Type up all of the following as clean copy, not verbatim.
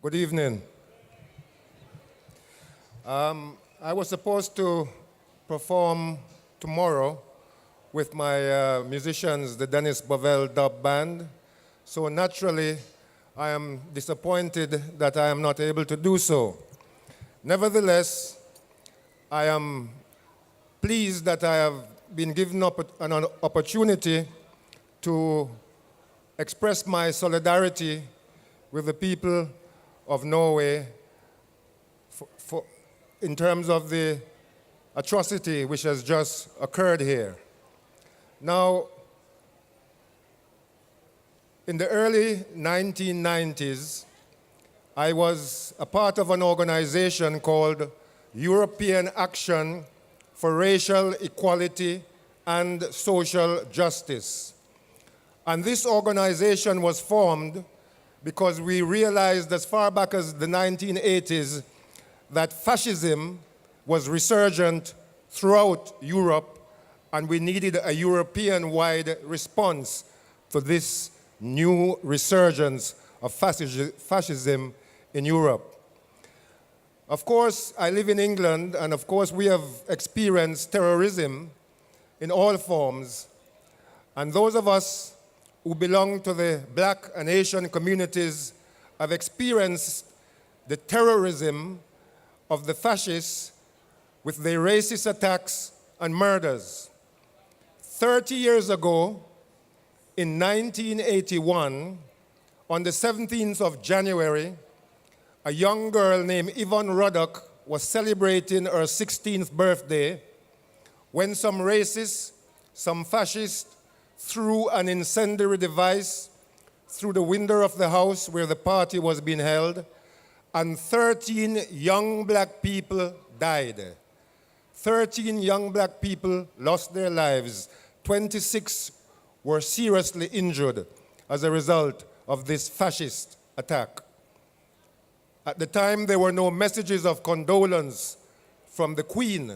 Good evening. I was supposed to perform tomorrow with my musicians, the Dennis Bovell Dub Band. So naturally, I am disappointed that I am not able to do so. Nevertheless, I am pleased that I have been given an opportunity to express my solidarity with the people of Norway in terms of the atrocity which has just occurred here. Now, in the early 1990s, I was a part of an organization called European Action for Racial Equality and Social Justice. And this organization was formed because we realized as far back as the 1980s that fascism was resurgent throughout Europe, and we needed a European-wide response to this new resurgence of fascism in Europe. Of course, I live in England, and of course we have experienced terrorism in all forms. And those of us who belong to the Black and Asian communities have experienced the terrorism of the fascists with their racist attacks and murders. 30 years ago, in 1981, on the 17th of January, a young girl named Yvonne Ruddock was celebrating her 16th birthday when some racists, some fascists, threw an incendiary device through the window of the house where the party was being held, and 13 young black people died. 13 young black people lost their lives. 26 were seriously injured as a result of this fascist attack. At the time, there were no messages of condolence from the Queen.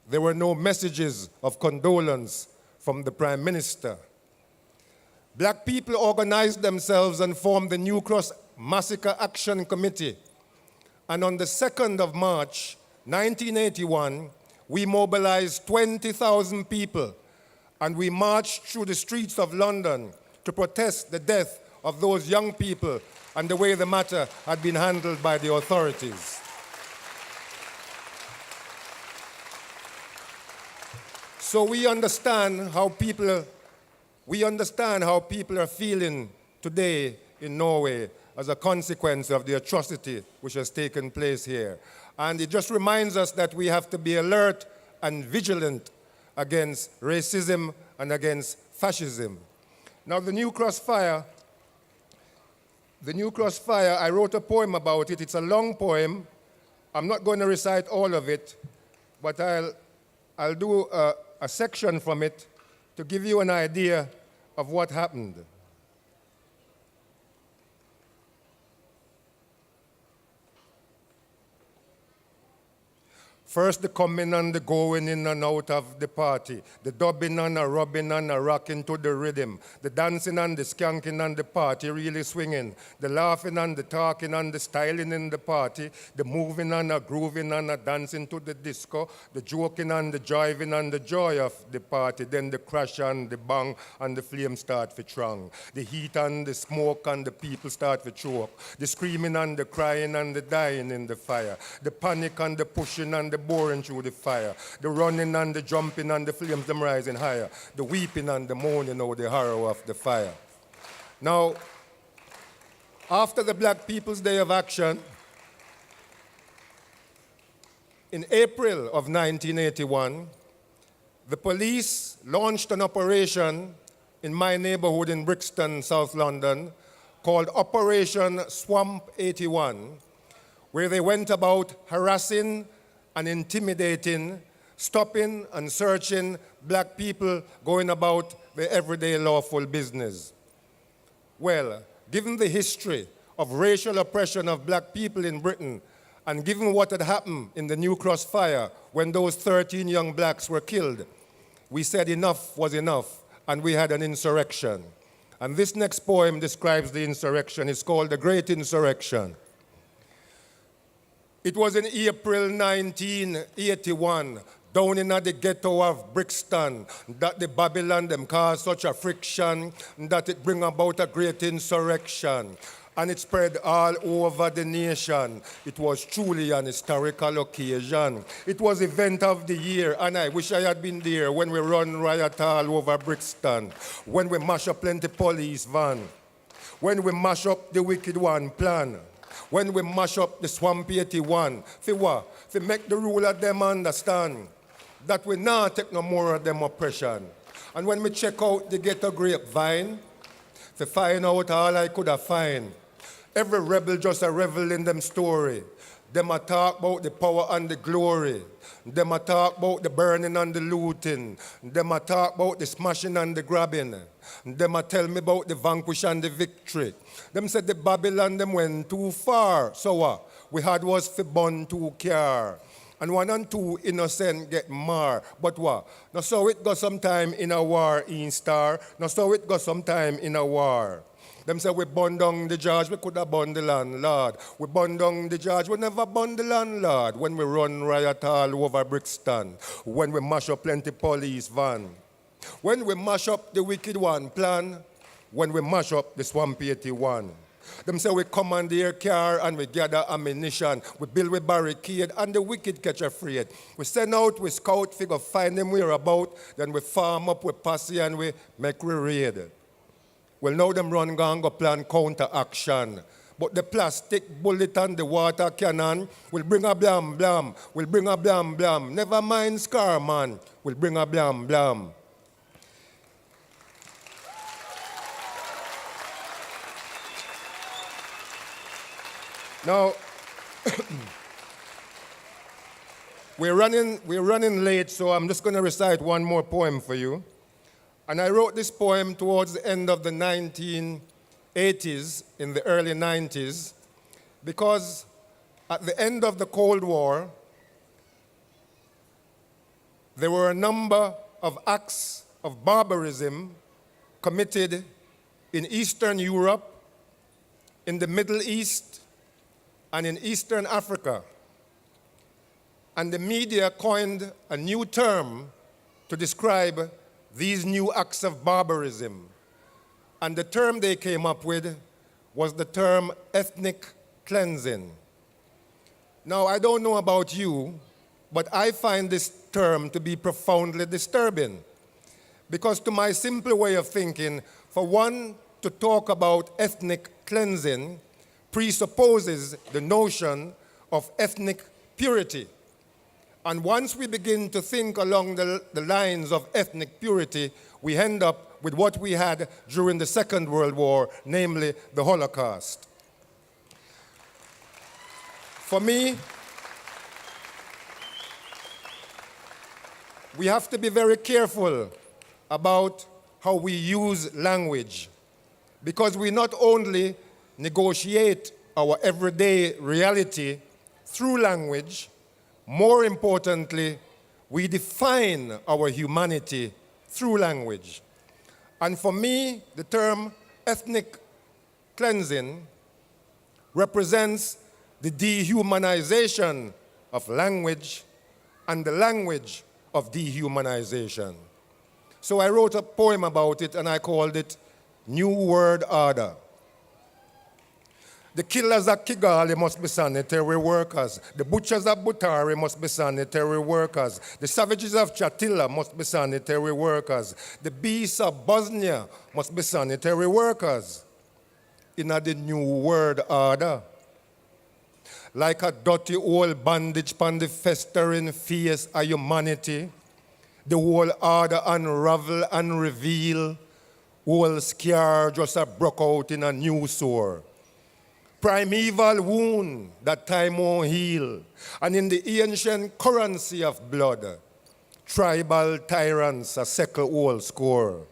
There were no messages of condolence from the Prime Minister. Black people organized themselves and formed the New Cross Massacre Action Committee. And on the 2nd of March, 1981, we mobilized 20,000 people, and we marched through the streets of London to protest the death of those young people and the way the matter had been handled by the authorities. So we understand how people are feeling today in Norway as a consequence of the atrocity which has taken place here. And it just reminds us that we have to be alert and vigilant against racism and against fascism. Now the New Crossfire, I wrote a poem about it. It's a long poem. I'm not going to recite all of it, but I'll do a section from it to give you an idea of what happened. First the coming and the going in and out of the party, the dubbing and the rubbing and the rocking to the rhythm, the dancing and the skanking and the party really swinging, the laughing and the talking and the styling in the party, the moving and the grooving and the dancing to the disco, the joking and the jiving and the joy of the party, then the crash and the bang and the flame start to throng, the heat and the smoke and the people start to choke, the screaming and the crying and the dying in the fire, the panic and the pushing and the boring through the fire, the running and the jumping and the flames them rising higher, the weeping and the moaning over the horror of the fire. Now, after the Black People's Day of Action, in April of 1981, the police launched an operation in my neighborhood in Brixton, South London, called Operation Swamp 81, where they went about harassing and intimidating, stopping and searching black people going about their everyday lawful business. Well, given the history of racial oppression of black people in Britain, and given what had happened in the New Crossfire when those 13 young blacks were killed, we said enough was enough, and we had an insurrection. And this next poem describes the insurrection. It's called The Great Insurrection. It was in April 1981, down in the ghetto of Brixton, that the Babylon them caused such a friction that it bring about a great insurrection. And it spread all over the nation. It was truly an historical occasion. It was event of the year, and I wish I had been there when we run riot all over Brixton, when we mash up plenty police van, when we mash up the wicked one plan, when we mash up the swamp 81. For what? For make the ruler them understand that we not take no more of them oppression. And when we check out the ghetto grapevine, to find out all I could have find. Every rebel just a revel in them story. Them a talk about the power and the glory. Them a talk about the burning and the looting. Them a talk about the smashing and the grabbing. Them a tell me about the vanquish and the victory. Them said the Babylon them went too far. So what? We had was for burn too care. And 1 and 2 innocent get mar. But what? Now so it go sometime in a war in star. Now so it go sometime in a war. Them say we burn down the judge, we could have burned the landlord. We burn down the judge, we never burn the landlord. When we run riot all over Brixton, when we mash up plenty police van, when we mash up the wicked one plan, when we mash up the swamp 81. Them say we commandeer car and we gather ammunition. We build with barricade and the wicked catch afraid. We send out, we scout, figure find them whereabout. Then we farm up with posse and we make we raid. Well, now them run gang go plan counter-action. But the plastic bullet and the water cannon will bring a blam blam, will bring a blam blam. Never mind scar man, will bring a blam blam. Now, we're running late, so I'm just going to recite one more poem for you. And I wrote this poem towards the end of the 1980s, in the early 90s, because at the end of the Cold War, there were a number of acts of barbarism committed in Eastern Europe, in the Middle East, and in Eastern Africa. And the media coined a new term to describe these new acts of barbarism. And the term they came up with was the term ethnic cleansing. Now, I don't know about you, but I find this term to be profoundly disturbing. Because to my simple way of thinking, for one to talk about ethnic cleansing presupposes the notion of ethnic purity. And once we begin to think along the lines of ethnic purity, we end up with what we had during the Second World War, namely the Holocaust. For me, we have to be very careful about how we use language, because we not only negotiate our everyday reality through language, more importantly, we define our humanity through language. And for me, the term ethnic cleansing represents the dehumanization of language and the language of dehumanization. So I wrote a poem about it and I called it New World Order. The killers at Kigali must be sanitary workers. The butchers at Butari must be sanitary workers. The savages of Chatila must be sanitary workers. The beasts of Bosnia must be sanitary workers. In the New World Order, like a dirty old bandage upon the festering face of humanity, the whole order unravel and reveal, whole scar just a broke out in a new sore. Primeval wound that time won't heal, and in the ancient currency of blood, tribal tyrants a second old score.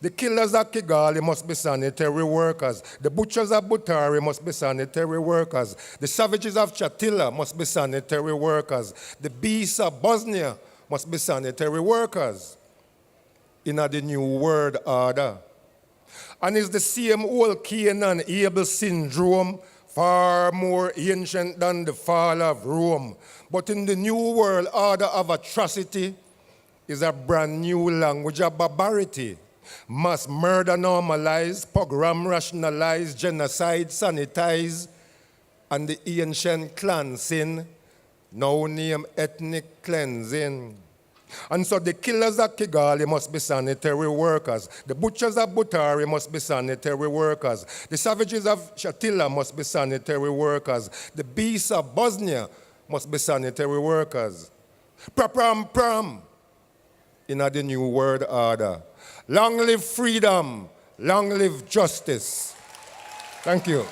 The killers at Kigali must be sanitary workers. The butchers at Butari must be sanitary workers. The savages of Chatila must be sanitary workers. The beasts of Bosnia must be sanitary workers. In the New World Order, And it's the same old Cain and Abel syndrome, far more ancient than the fall of Rome. But in the new world order of atrocity is a brand new language of barbarity. Mass murder normalized, pogrom rationalized, genocide sanitized, and the ancient clan sin now named ethnic cleansing. And so the killers of Kigali must be sanitary workers. The butchers of Butari must be sanitary workers. The savages of Shatila must be sanitary workers. The beasts of Bosnia must be sanitary workers. Pram in the new world order. Long live freedom, long live justice. Thank you.